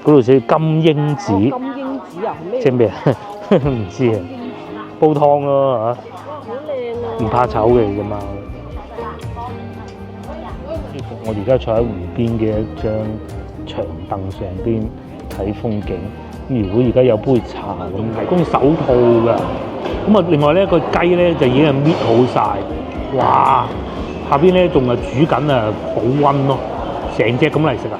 嗰度寫金英子，金英子啊，咩？即係咩啊？唔知啊，煲湯咯嚇，好靚啊！唔怕醜嘅啫嘛。我哋而家坐喺湖邊嘅一張長凳上邊睇風景。如果而家有杯茶咁，提供手套㗎。咁啊，另外咧個雞咧就已經係搣好晒，哇！下邊咧仲係煮緊啊，保溫咯，成隻咁嚟食啊！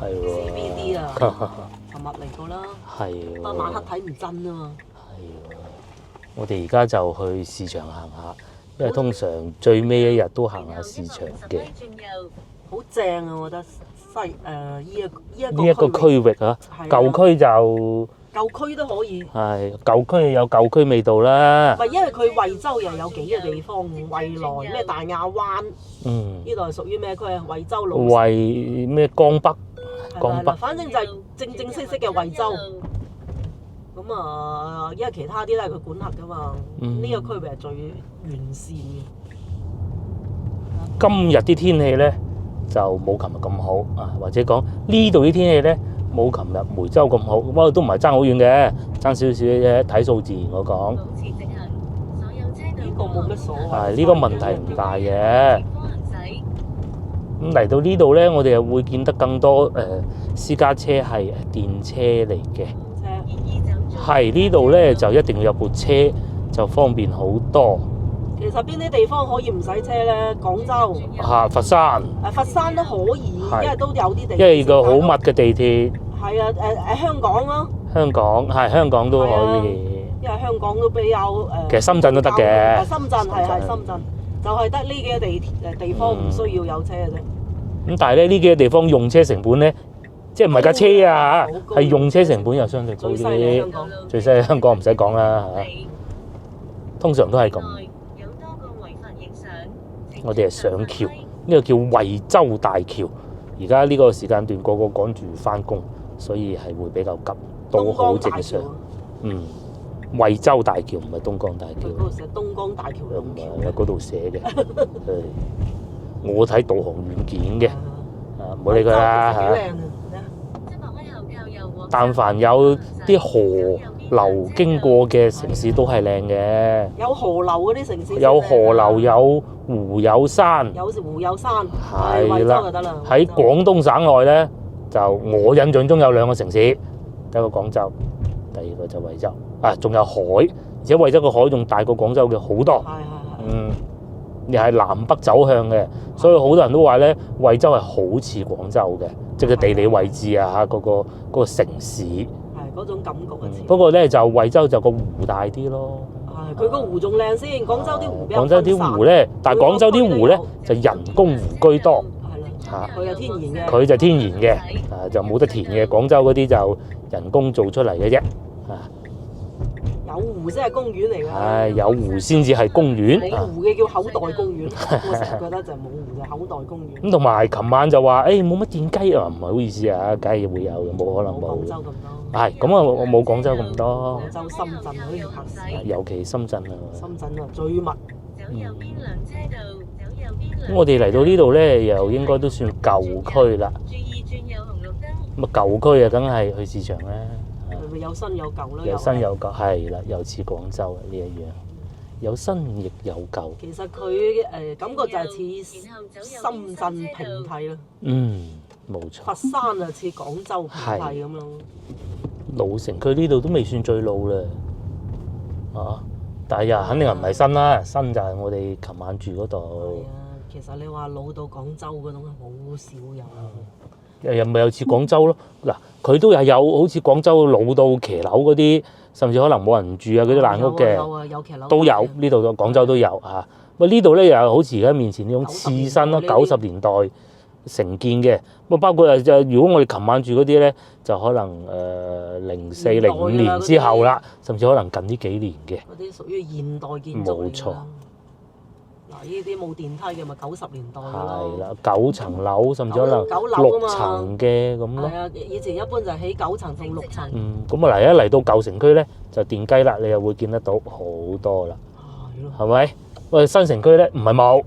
係喎 CBD 啊，尋日嚟過啦。係不過晚黑睇唔真啊嘛。係喎，我哋而家就去市場行下，因為通常最尾一日都行下市場嘅。好正啊！我覺得呢一個區域啊，舊區就舊區都可以。係舊區有舊區味道啦。唔係因為佢惠州又有幾個地方，惠來咩大亞灣，呢度係屬於咩區啊？惠州老惠咩江北？江北，反正就係正正式式嘅惠州。咁啊，因為其他啲都係佢管轄噶嘛，呢個區域係最完善嘅。今日啲天氣咧就冇琴日咁好啊，或者講呢度啲天氣咧冇琴日梅州咁好，不過都唔係爭好遠嘅，爭少少嘅啫。睇數字我講，呢個冇乜所謂。係呢個問題唔大嘅。咁嚟到呢度咧，我哋又會見得更多私家車係電車嚟嘅。係呢度咧就一定要有部車，就方便好多。其實邊啲地方可以唔使車咧？廣州、佛山、佛山都可以，因為都有啲地鐵。因為個好密嘅地鐵。係啊，香港咯。香港都可以。因為香港都比較其實深圳都得嘅。深圳係深圳，就係得呢幾個地方唔需要有車嘅啫。咁但係咧呢幾個地方用車成本咧，即係唔係架車啊，係用車成本又相對高啲。最犀利香港唔使講啦嚇，通常都係咁。我哋係上橋，呢個叫惠州大橋。而家呢個時間段個個趕住返工，所以係會比較急，都好正常。惠州大橋唔係東江大橋。嗰度寫東江大橋。唔係喺嗰度寫嘅。我睇導航軟件嘅，唔好理佢啦嚇。但凡有啲河流經過嘅城市都係靚嘅。有河流嗰啲城市。有河流，有湖，有山。有湖有山。係啦。喺廣東省內咧，就我印象中有兩個城市，第一個廣州，第二個就惠州。仲有海，而且惠州個海仲大過廣州嘅好多。又係南北走向嘅，所以好多人都話咧，惠州係好似廣州嘅，即係個地理位置啊，嗰個城市。係嗰種感覺嘅。不過咧就惠州就個湖大啲咯。佢個湖仲靚先，廣州啲湖比較廣州啲湖咧，但係廣州啲湖咧就人工湖居多。係啦。佢係天然嘅。佢就天然嘅，就冇得填嘅。廣州嗰啲就人工做出嚟嘅啫。有湖先係公園嚟㗎。有湖先至係公園。冇湖嘅叫口袋公園。我成日覺得就冇湖就口袋公園。咁同埋琴晚就話，冇乜電雞啊，唔係好意思啊，梗係會有嘅，冇可能冇。廣州咁多。係咁啊，我冇廣州咁多。廣州、深圳嗰啲拍攝。尤其深圳啊。深圳啊，最密。咁我哋嚟到呢度咧，又應該都算舊區啦。咁啊，舊區啊，梗係去市場啦。有新有舊啦，有新有舊，係啦，又似廣州呢一樣，有新亦有舊。其實佢感覺就係似深圳平替咯。冇錯。佛山啊，似廣州平替咁咯。老城區呢度都未算最老啦，但係又肯定唔係新啦，新就係我哋琴晚住嗰度。係啊，其實你話老到廣州嗰種好少有。又咪有似廣州咯？嗱，佢都係有好似廣州老到騎樓嗰啲，甚至可能冇人住啊嗰啲爛屋嘅，有騎樓都有呢度廣州都有嚇。咁呢度咧又好似而家面前呢種刺身咯，90年代承建嘅。咁包括如果我哋琴晚住嗰啲咧，就可能04、05年之後啦，甚至可能近呢幾年嘅。嗰啲屬於現代建築。冇錯。嗱，呢啲冇電梯嘅咪90年代咯。係啦，9層樓甚至可能6層嘅咁咯。係啊，以前一般就係起9層同6層。咁啊一嚟到舊城區咧，就電雞啦，你又會見得到好多啦。係咪？喂，新城區咧唔係冇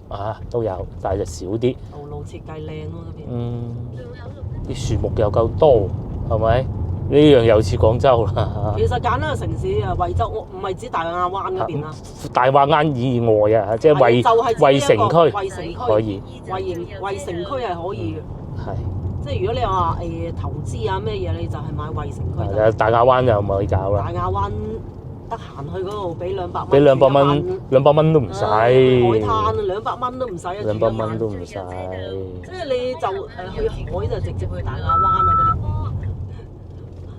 都有，但係就少啲。道路設計靚咯嗰邊。啲樹木又夠多，係咪？呢樣又似廣州啦。其實簡單嘅城市啊，惠州我唔係指大亞灣嗰邊啦，大亞灣以外啊，即係惠城區惠城區可以，惠城區係可以嘅。係。即係如果你話投資啊咩嘢，你就係買惠城區。係啊，大亞灣就唔可以搞啦。大亞灣得閒去嗰度俾200蚊。俾200蚊都唔使。海灘200蚊都唔使啊！200蚊都唔使。即係你就去海就直接去大亞灣啊嗰啲。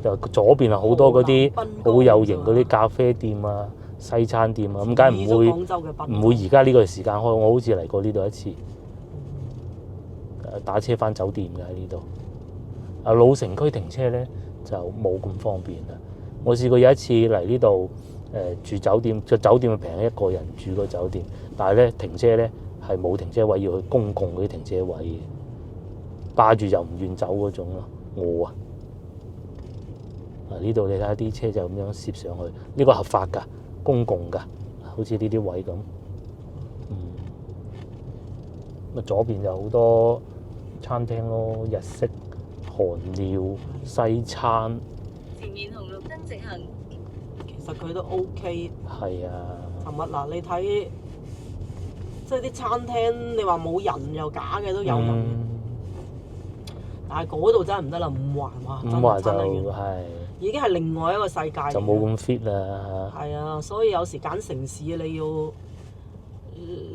就左邊係好多嗰啲好有型嗰啲咖啡店啊、西餐店啊，咁梗係唔會而家呢個時間開。我好似嚟過呢度一次，打車翻酒店嘅喺呢度。啊，老城區停車咧就冇咁方便啦。我試過有一次嚟呢度住酒店，個酒店平一個人住個酒店，但係咧停車咧係冇停車位，要去公共嗰啲停車位嘅，霸住就唔願走嗰種咯。我呢度你睇下啲車就咁樣攝上去，呢個合法㗎，公共㗎，好似呢啲位咁。左邊就好多餐廳咯，日式、韓料、西餐。前面紅綠燈直行。其實佢都 OK。係啊。尋日嗱，你睇即係啲餐廳，你話冇人又假嘅都有人，但係嗰度真係唔得啦，五環哇，真係差得遠。已經係另外一個世界，就冇咁 fit 啦。係啊，所以有時揀城市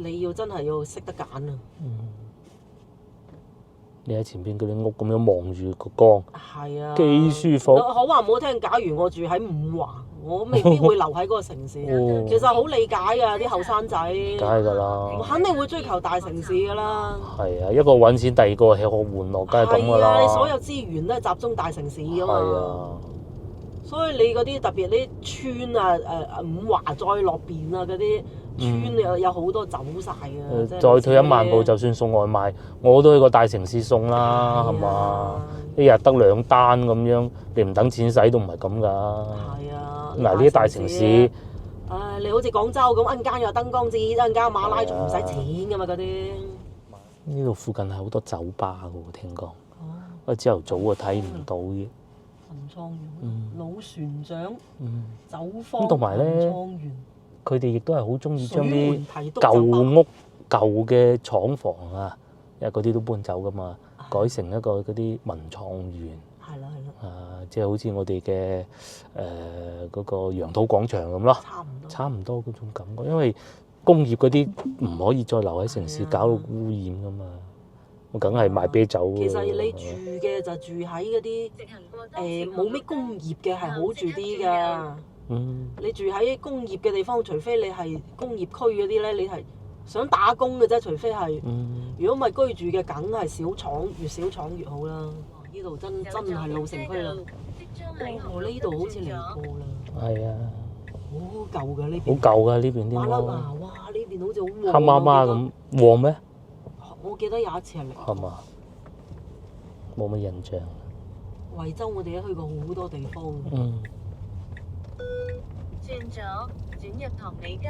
你要真係要識得揀啊。你喺前邊嗰啲屋咁樣望住個江，係啊，幾舒服。好話唔好聽，假如我住喺五環，我未必會留喺嗰個城市。其實好理解㗎，啲後生仔。梗係㗎啦。肯定會追求大城市㗎啦。係啊，一個揾錢，第二個吃喝玩樂，梗係咁㗎啦。係啊，你所有資源都係集中大城市㗎嘛。係啊。所以你嗰啲特別啲村啊，五華再落邊啊嗰啲村有好多走晒㗎。再退一萬步，就算送外賣，我都去個大城市送啦，係嘛？一日得2單咁樣，你唔等錢使都唔係咁㗎。係啊。嗱，呢啲大城市，你好似廣州咁，陣間有燈光節，陣間馬拉松唔使錢㗎嘛嗰啲。呢度附近係好多酒吧㗎喎，聽講。我朝頭早啊睇唔到嘅。文創園、老船長、酒坊、咁同埋咧，佢哋亦都係好中意將啲舊屋、舊嘅廠房啊，因為嗰啲都搬走噶嘛，改成一個嗰啲文創園。係啦係啦。即係好似我哋嘅嗰個楊桃廣場咁咯，差唔多嗰種感覺，因為工業嗰啲唔可以再留喺城市，搞到污染噶嘛。我梗係賣啤酒。其實你住嘅就住喺嗰啲冇咩工業嘅係好住啲㗎。你住喺工業嘅地方，除非你係工業區嗰啲咧，你係想打工嘅啫。除非係，如果唔係居住嘅，梗係小廠，越小廠越好啦。呢度真係老城區啦。我呢度好似嚟過啦。係啊。好舊㗎呢邊。好舊㗎呢邊啲屋。哇！呢邊好似好旺。黑麻麻咁旺咩？我記得有一次係嚟。係嘛？冇乜印象。惠州我哋都去過好多地方。轉左，轉入塘尾街。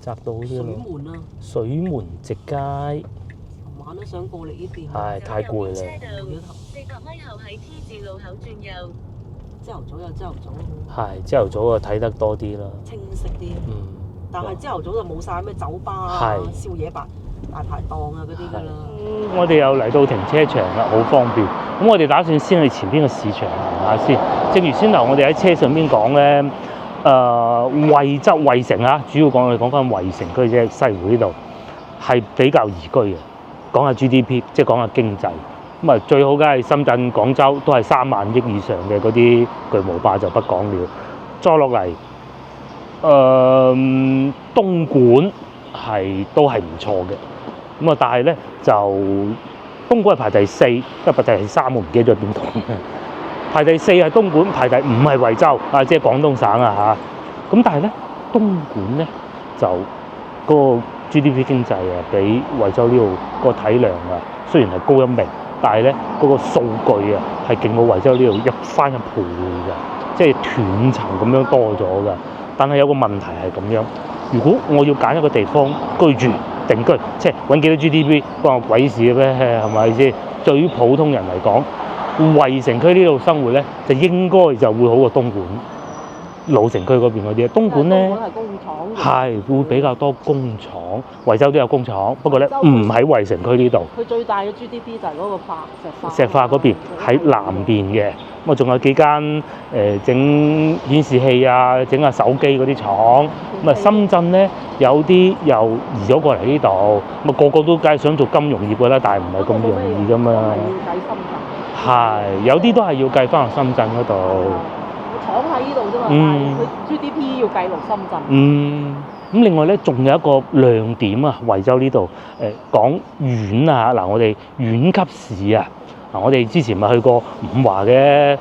窄到好啲水門啊！水門直街。尋晚都想過嚟呢邊。係太攰啦。400米後喺 T 字路口轉右。朝頭早有朝頭早。係朝頭早啊，睇得多啲啦。清晰啲。但係朝頭早就冇晒咩酒吧啊、宵夜大排檔啊嗰啲㗎啦。我哋又嚟到停車場啦，好方便。咁我哋打算先去前邊嘅市場行下先。正如先頭我哋喺車上邊講咧，惠城啊，主要我哋講翻惠城區啫，西湖呢度係比較宜居嘅。講下 GDP， 即係講下經濟。咁啊，最好梗係深圳、廣州都係3萬億以上嘅嗰啲巨無霸就不講了。再落嚟。東莞都係唔錯嘅，咁啊，但係咧就東莞係排第4，因為排第3我唔記得咗邊度。排第4係東莞，排第5係惠州啊，即係廣東省啊嚇。咁但係咧，東莞咧就嗰個 GDP 經濟啊，比惠州呢度個體量啊，雖然係高1名，但係咧嗰個數據啊係勁過惠州呢度翻1倍㗎，即係斷層咁樣多咗㗎。但係有個問題係咁樣，如果我要揀一個地方居住，定居，即係揾幾多 GDP 關我鬼事嘅咩？係咪先？對於普通人嚟講，惠城區呢度生活咧，就應該就會好過東莞。老城區嗰邊嗰啲，東莞咧係工廠，係會比較多工廠，惠州都有工廠，不過咧唔喺惠城區呢度。佢最大嘅 GDP 就係嗰個石化嗰邊喺南邊嘅，咁啊仲有幾間整顯示器啊、整下手機嗰啲廠。咁啊深圳咧有啲又移咗過嚟呢度，咁啊個個都梗係想做金融業㗎啦，但係唔係咁容易㗎嘛。係有啲都係要計翻落深圳嗰度。廠喺呢度啫嘛，但係佢 GDP 要計落深圳。咁另外咧，仲有一個亮點啊，惠州呢度講縣啊，嗱我哋縣級市啊，嗱我哋之前咪去過五華嘅，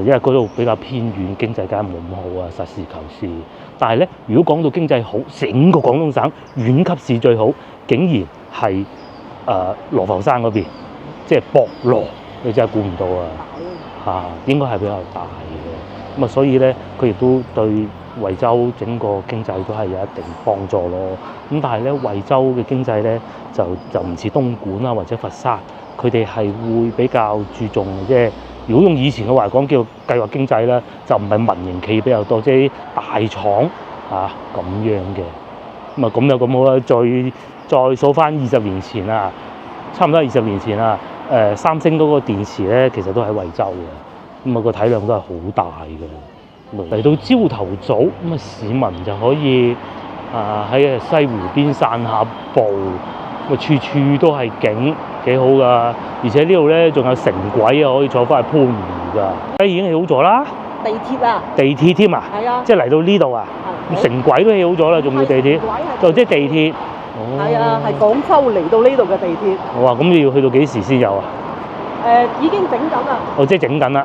因為嗰度比較偏遠，經濟梗係冇咁好啊，實事求是。但係咧，如果講到經濟好，整個廣東省縣級市最好，竟然係羅浮山嗰邊，即係博羅，你真係估唔到啊！應該係比較大嘅，咁啊，所以咧，佢亦都對惠州整個經濟都係有一定幫助咯。咁但係咧，惠州嘅經濟咧就唔似東莞啊或者佛山，佢哋係會比較注重即係，如果用以前嘅話講叫計劃經濟啦，就唔係民營企業比較多，即係啲大廠咁樣嘅。咁啊咁就咁好啦。再數翻20年前啊，差唔多20年前啊。三星嗰個電池咧，其實都喺惠州嘅，咁啊個體量都係好大嘅。嚟到朝頭早，咁啊市民就可以喺西湖邊散下步，咁啊處處都係景，幾好噶。而且呢度咧仲有城軌啊，可以坐翻去番禺噶。已經起好咗啦，地鐵啊，地鐵添啊，係啊，即係嚟到呢度啊，城軌都起好咗啦，仲要地鐵，就即係地鐵。係啊，係廣州嚟到呢度嘅地鐵。我話咁你要去到幾時先有啊？已經整緊啦。即係整緊啦。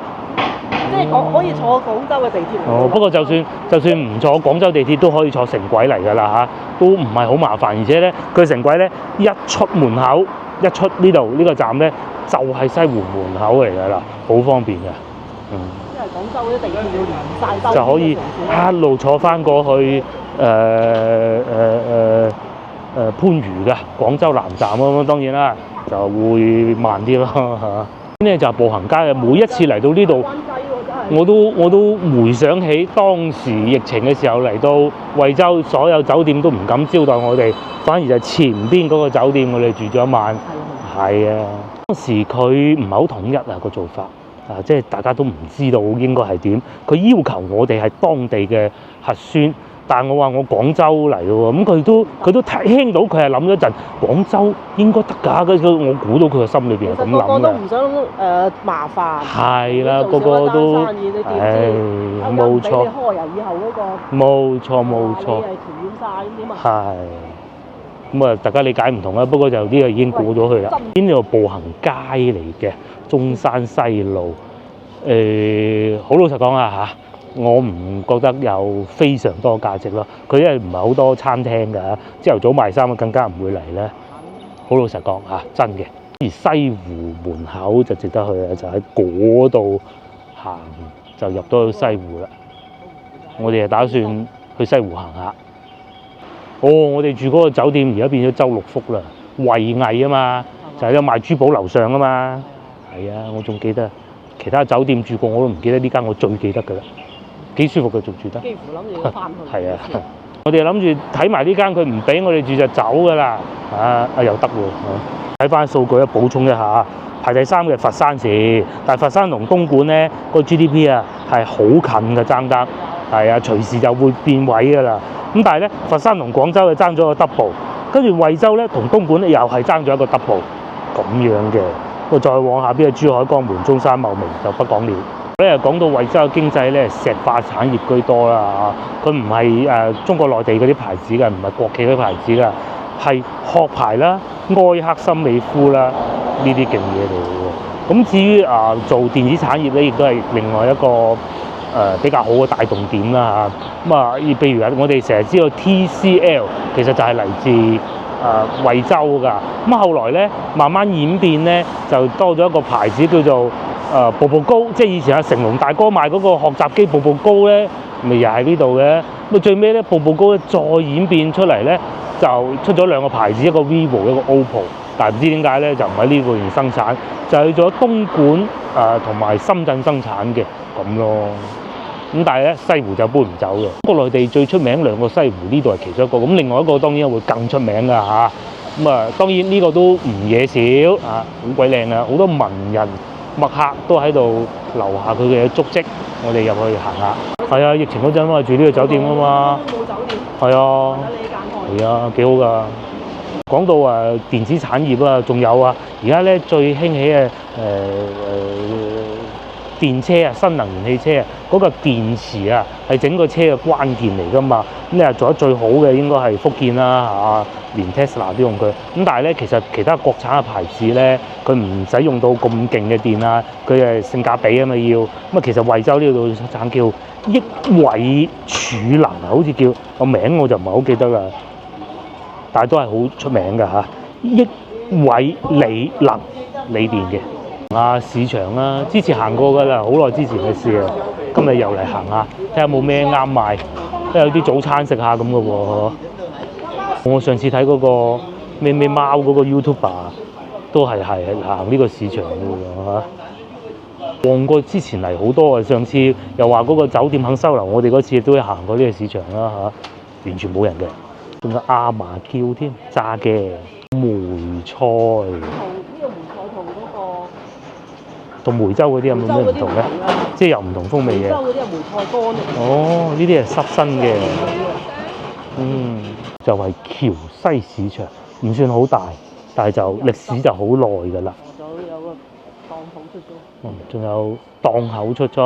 即係可以坐廣州嘅地鐵。不過就算唔坐廣州地鐵都可以坐城軌嚟㗎啦都唔係好麻煩。而且咧，佢城軌咧一出門口，一出呢度呢個站咧，就係西湖門口嚟㗎啦，好方便嘅。因為廣州啲地鐵要連晒兜，就可以一路坐翻過去番禺嘅廣州南站咁，當然啦就會慢啲咯嚇。呢就係步行街嘅，每一次嚟到呢度，我都回想起當時疫情嘅時候嚟到惠州，所有酒店都唔敢招待我哋，反而就前邊嗰個酒店我哋住咗一晚。係啊，當時佢唔係好統一啊個做法即係大家都唔知道應該係點。佢要求我哋係當地嘅核酸。但係我話我廣州嚟嘅喎，咁佢都聽到，佢係諗咗陣，廣州應該得㗎。我估到佢個心裏邊係咁諗嘅。個個都唔想麻煩。係啦，個個都冇錯。你開人以後嗰個。冇錯。你係傳染晒咁點啊？係。咁啊，大家理解唔同啦。不過就呢個已經過咗去啦。呢度步行街嚟嘅，中山西路。好老實講啊我唔覺得有非常多價值咯。佢因為唔係好多餐廳㗎，朝頭早賣衫更加唔會嚟咧。好老實講真嘅。而西湖門口就值得去啦，就喺嗰度行就入到去西湖啦。我哋係打算去西湖行下。我哋住嗰個酒店而家變咗周六福啦，惠藝啊嘛，就係有賣珠寶樓上啊嘛。係啊，我仲記得其他酒店住過我都唔記得呢間我最記得㗎啦。幾舒服嘅，仲住得。幾乎諗住翻去。係啊，我哋諗住睇埋呢間，佢唔俾我哋住就走㗎啦。又得喎。睇翻數據補充一下，排第3嘅佛山市，但係佛山同東莞咧個 GDP 係好近嘅爭得，係啊，隨時就會變位㗎啦。咁但係咧，佛山同廣州就爭咗個 double， 跟住惠州咧同東莞咧又係爭咗一個 double 咁樣嘅。我再往下邊嘅珠海、江門、中山、茂名就不講了。咧講到惠州嘅經濟咧，石化產業居多啦佢唔係中國內地嗰啲牌子㗎，唔係國企嗰啲牌子㗎，係殼牌啦、埃克森美孚啦呢啲勁嘢嚟嘅喎。咁至於做電子產業咧，亦都係另外一個比較好嘅帶動點啦咁譬如我哋成日知道 TCL 其實就係嚟自惠州㗎。咁後來咧慢慢演變咧，就多咗一個牌子叫做步步高，即係以前成龍大哥賣嗰個學習機步步高咧，咪又喺呢度嘅。咁最尾咧步步高咧再演變出嚟咧，就出咗兩個牌子，一個 Vivo 一個 OPPO， 但係唔知點解咧就唔喺呢度生產，就去咗東莞同埋深圳生產嘅咁咯。咁但係咧西湖就搬唔走嘅。不過內地最出名兩個西湖呢度係其中一個，咁另外一個當然會更出名㗎嚇。咁啊當然呢個都唔嘢少啊，好鬼靚啊，好多文人墨客都喺度留下佢嘅足跡，我哋入去行下。係啊，疫情嗰陣嘛住呢個酒店啊嘛。冇酒店。係啊。係啊，幾好㗎。講到電子產業啊，仲有啊，而家咧最興起嘅電車啊，新能源汽車啊，嗰個電池啊係整個車嘅關鍵嚟㗎嘛。咁你話做得最好嘅應該係福建啦嚇，連 Tesla 都用佢。咁但係咧，其實其他國產嘅牌子咧，佢唔使用到咁勁嘅電啊，佢係性價比啊嘛要。咁啊，其實惠州呢度產叫益偉儲能啊，好似叫個名我就唔係好記得啦，但係都係好出名㗎嚇。益偉理能鋰電嘅。市場啦，之前行過㗎啦，好耐之前嘅事啊。今日又嚟行下，睇下冇咩啱賣，都有啲早餐食下咁嘅喎。我上次睇嗰個咩貓嗰個 YouTuber 都係行呢個市場嘅喎嚇。旺角之前嚟好多啊，上次又話嗰個酒店肯收留我哋嗰次，都係行過呢個市場啦嚇，完全冇人嘅。仲有亞麻叫添，炸嘅梅菜。同梅州嗰啲有冇咩唔同咧？即係又唔同風味嘅。梅州嗰啲係梅菜乾嚟。哦，呢啲係濕身嘅。就係橋西市場，唔算好大，但係就歷史就好耐㗎啦。有個檔口出租。仲有檔口出租，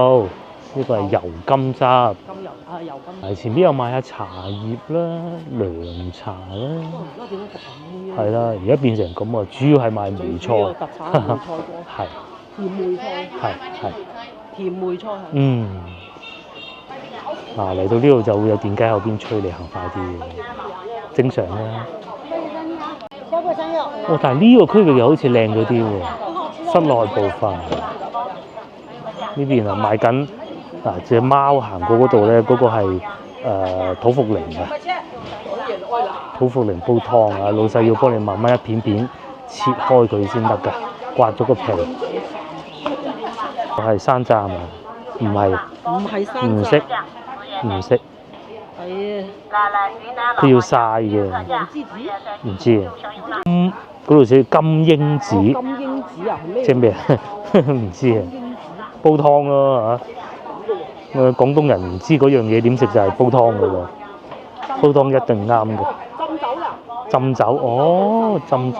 呢個係油甘汁。金油油甘。前邊有賣下茶葉啦、涼茶啦。而家點解咁嘅？係啦，而家變成咁啊！主要係賣梅菜。特產梅菜乾。係。甜梅菜，係甜梅菜係。嚟到呢度就會有電雞後邊催你行快啲嘅，正常啦。但係呢個區域又好似靚咗啲喎，室內部分呢邊啊賣緊隻貓行過嗰度咧，嗰個係土茯苓啊，土茯苓煲湯啊，老細要幫你慢慢一片片切開佢先得㗎，刮咗個皮。係山楂啊？唔係。唔係山楂。唔識。係啊。都要曬嘅。唔知啊。嗰度寫金英子。金英子啊？係咩？即係咩啊？唔知啊。煲湯咯嚇。廣東人唔知嗰樣嘢點食就係煲湯㗎喎。煲湯一定啱嘅。浸酒啦。浸酒，哦，浸酒。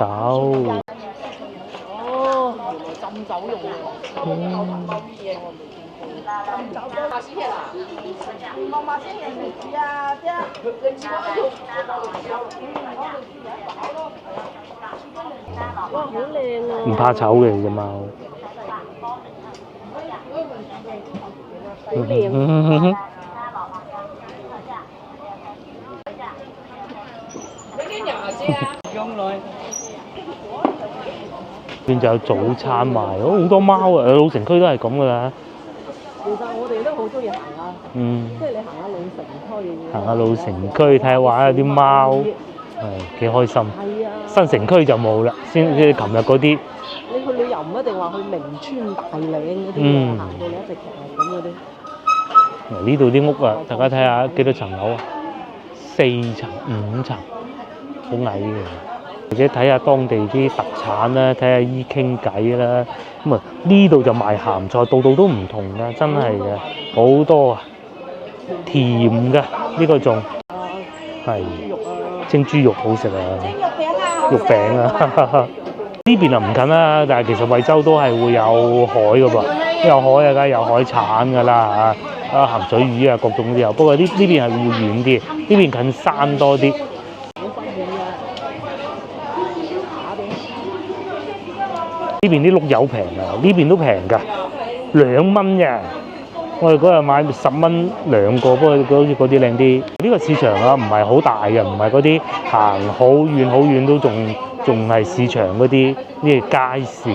哦，原來浸酒用嘅。哇，好靚啊！唔怕醜嘅隻貓。好靚。邊就有早餐賣，好多貓啊！老城區都係咁噶啦。其實我哋都好中意行下，即係你行下老城區。行下老城區睇下玩下啲貓，幾開心。係啊。新城區就冇啦，先琴日嗰啲。你去旅遊唔一定話去名川大嶺嗰啲，行到你一直行咁嗰啲。呢度啲屋啊，大家睇下幾多層樓啊？4層、5層，好矮嘅。或者睇下當地啲特產啦，睇下醫傾偈啦。咁啊，呢度就賣鹹菜，度度都唔同㗎，真係嘅，好多啊，甜㗎，呢個仲係蒸豬肉好食啊，肉餅啊，呢邊啊唔近啦，但係其實惠州都係會有海㗎噃，有海啊，梗係有海產㗎啦嚇，鹹水魚啊各種都有，不過呢邊係會遠啲，呢邊近山多啲。呢邊啲碌柚平啊，呢邊都平㗎，2蚊嘅。我哋嗰日買10蚊2個，不過好似嗰啲靚啲。呢個市場啊，唔係好大嘅，唔係嗰啲行好遠都仲係市場嗰啲，呢個街市。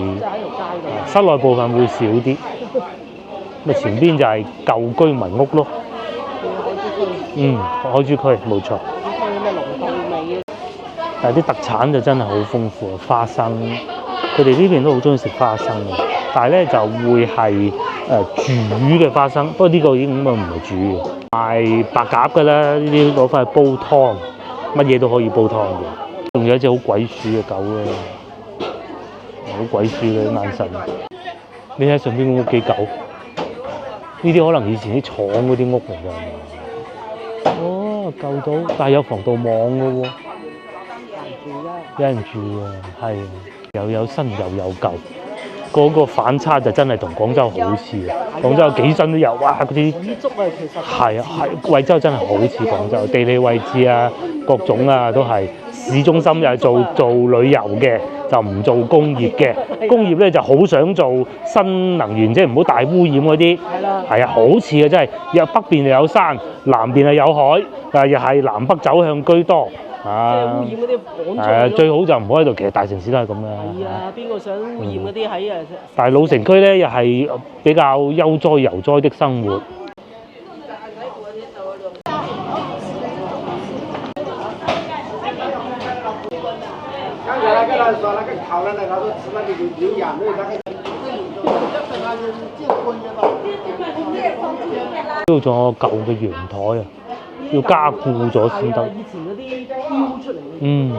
室內部分會少啲。咁前邊就係舊居民屋咯。海珠區冇錯。但係啲特產就真係好豐富啊！花生，佢哋呢邊都好中意食花生嘅，但係咧就會係煮嘅花生，不過呢個已經唔係煮嘅，賣白鴿㗎啦，呢啲攞翻去煲湯，乜嘢都可以煲湯嘅。仲有一隻好鬼鼠嘅狗啊，好鬼鼠嘅眼神。你睇上邊嗰屋幾狗？呢啲可能以前啲廠嗰啲屋嚟㗎。哦，救到，但係有防盜網㗎喎。有人住㗎，係又有新又有舊，嗰個反差就真係同廣州好似啊！廣州有幾新都有，哇！嗰啲足啊，其實係啊係，惠州真係好似廣州，地理位置啊，各種啊都係市中心又係做旅遊嘅，就唔做工業嘅。工業咧就好想做新能源，即係唔好大污染嗰啲。係啦。係啊，好似啊，真係又北邊又有山，南邊又有海，但又係南北走向居多。啊！即係污染嗰啲趕出係啊，最好就唔好喺度。其實大城市都係咁啦。係啊，邊個想污染嗰啲喺啊？但係老城區咧又係比較悠哉游哉的生活。呢度仲有個舊嘅陽台啊！要加固咗先得。以前嗰啲雕出嚟嘅。嗯，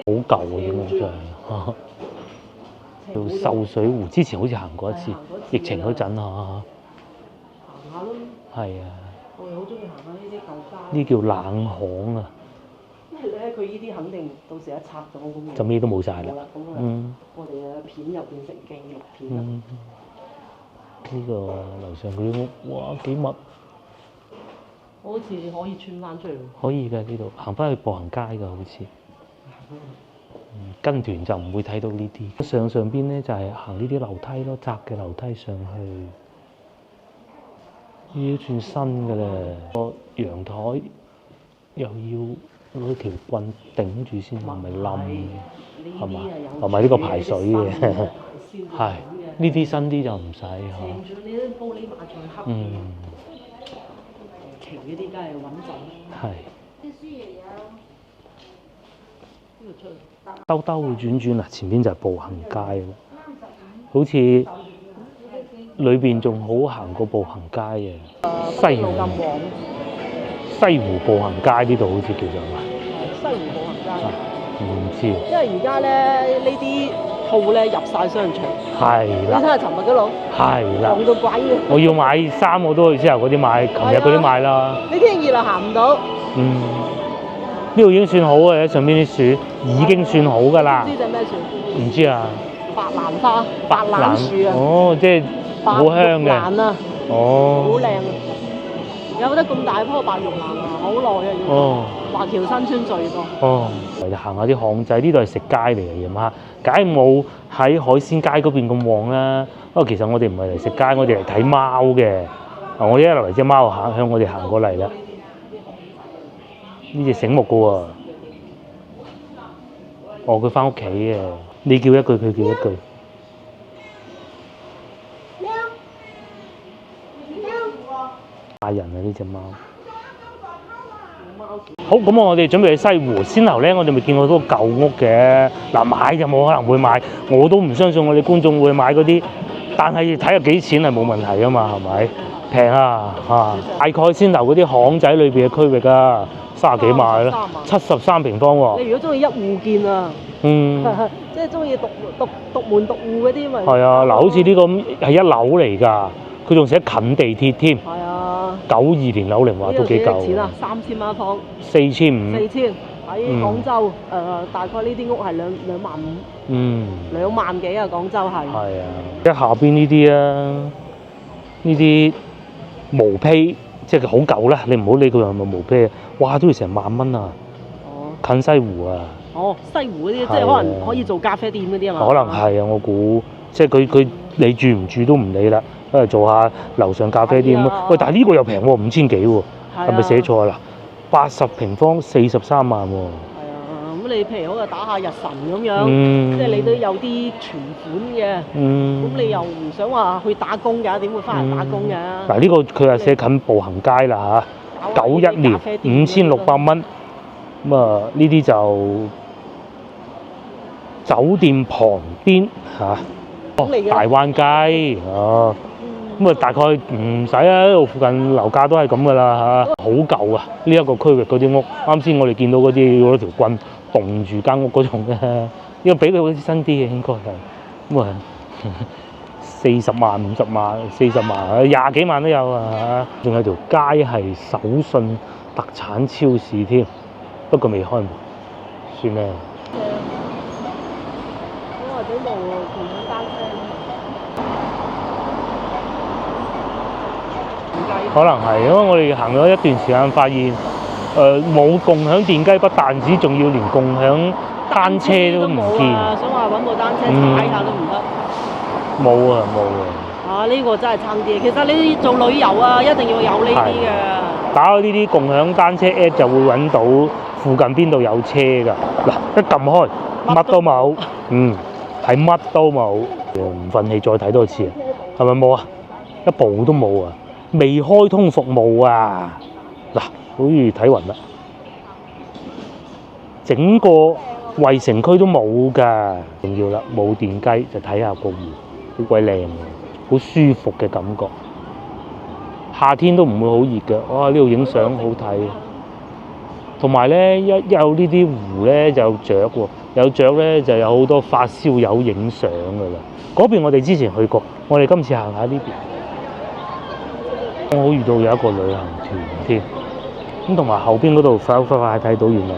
好舊啊，應該真係。叫秀水湖，之前好似行過一次，疫情嗰陣嚇。行下咯。係啊。我哋好中意行下呢啲舊街。呢叫冷巷啊。因為咧，佢呢啲肯定到時一拆咗咁。就咩都冇晒啦。我哋嘅片又變成紀錄片啦。呢個樓上嗰啲屋，哇幾密！好似可以穿翻出嚟。可以嘅呢度，行翻去步行街㗎，好似。跟團就唔會睇到呢啲。上邊咧就係行呢啲樓梯咯，窄嘅樓梯上去。呢啲算新嘅咧，個陽台又要攞條棍頂住先，唔係冧，係嘛？同埋呢個排水嘅，係呢啲新啲就唔使嚇。你啲玻璃馬賽克。旗嗰啲梗係穩陣。係。啲書又有。呢度出嚟。兜兜轉轉啊！前邊就係步行街啦，好似裏邊仲好行過步行街嘅。西湖步行街呢度好似叫做咩？西湖步行街。唔知。因為而家咧呢啲鋪咧入晒商場。係啦。你睇下尋日嗰度。係啦。旺到鬼嘅。我要買衫我都去之後嗰啲買，琴日嗰啲買啦。你天熱啦行唔到。呢度已經算好嘅，上邊啲樹已經算好㗎啦。呢隻咩樹？唔知啊。白蘭花、白蘭樹啊。哦，即係好香嘅。白玉蘭啊。哦。好靚啊！有得咁大棵白玉蘭啊，好耐啊要。哦。華僑新村最多。哦。就行下啲巷仔，呢度係食街嚟嘅夜晚，梗係冇喺海鮮街嗰邊咁旺啦。不過其實我哋唔係嚟食街，我哋嚟睇貓嘅。我一落嚟隻貓向我哋行過嚟啦。呢隻醒目嘅喎，哦佢翻屋企嘅，你叫一句佢叫一句。喵！嚇人啊呢隻貓！好，咁我哋準備去西湖。先頭咧，我哋咪見過好多舊屋嘅。嗱，買就冇可能會買，我都唔相信我哋觀眾會買嗰啲。但係睇下幾錢係冇問題㗎嘛，係咪？平啊嚇！大概先頭嗰啲巷仔裏邊嘅區域啊。30幾萬啦，73平方喎。你如果中意一戶建啊，即係中意獨門獨戶嗰啲咪係啊。嗱，好似呢個係一樓嚟㗎，佢仲寫近地鐵添。係啊。92年樓齡話都幾夠。幾錢啊？3000蚊一房。4500。4000喺廣州大概呢啲屋係2萬5。2萬幾啊，廣州係。係啊。即係下邊呢啲啊，呢啲毛坯。即係佢好舊啦，你唔好理佢係咪毛坯啊！哇，都要成萬蚊啊！哦，近西湖啊！哦，西湖嗰啲即係可能可以做咖啡店嗰啲啊嘛？可能係啊，我估即係佢你住唔住都唔理啦，因為做下樓上咖啡店咯。喂，但係呢個又平喎，5000幾喎，係咪寫錯啦？80平方43萬喎。咁你譬如好似打下日神咁樣，即係你都有啲存款嘅，咁你又唔想話去打工㗎？點會翻嚟打工㗎？嗱，呢個佢係寫近步行街啦嚇，91年5600蚊，咁啊，呢啲就酒店旁邊嚇，大灣雞哦。咁啊，大概唔使啊，呢度附近樓價都係咁噶啦嚇，好舊啊！呢一個區域嗰啲屋，啱先我哋見到嗰啲嗰條棍棟住間屋嗰種嘅，呢個比佢好似新啲嘅應該係，咁啊40萬、50萬、40萬、20幾萬都有啊！仲有條街係手信特產超市添，不過未開門，算啦。或者冇共享單車。可能係，因為我哋行咗一段時間，發現冇共享電雞，不但止，仲要連共享單車都唔見。想話揾部單車踩下都唔得。冇啊，冇啊！啊，呢個真係撐啲。其實你做旅遊啊，一定要有呢啲嘅。打開呢啲共享單車 app 就會揾到附近邊度有車㗎。嗱，一撳開，乜都冇。係乜都冇。唔忿氣再睇多次，係咪冇啊？一部都冇啊！未開通服務啊！嗱，好似睇暈啦，整個衛城區都冇㗎，重要啦，冇電雞就睇下個湖，好鬼靚喎，好舒服嘅感覺。夏天都唔會好熱嘅，哇！呢度影相好睇，同埋咧一有呢啲湖咧就有雀喎，有雀咧就有好多發燒友影相㗎啦。嗰邊我哋之前去過，我哋今次行下呢邊。我好遇到有一個旅行團添，咁同埋後邊嗰度快睇到原來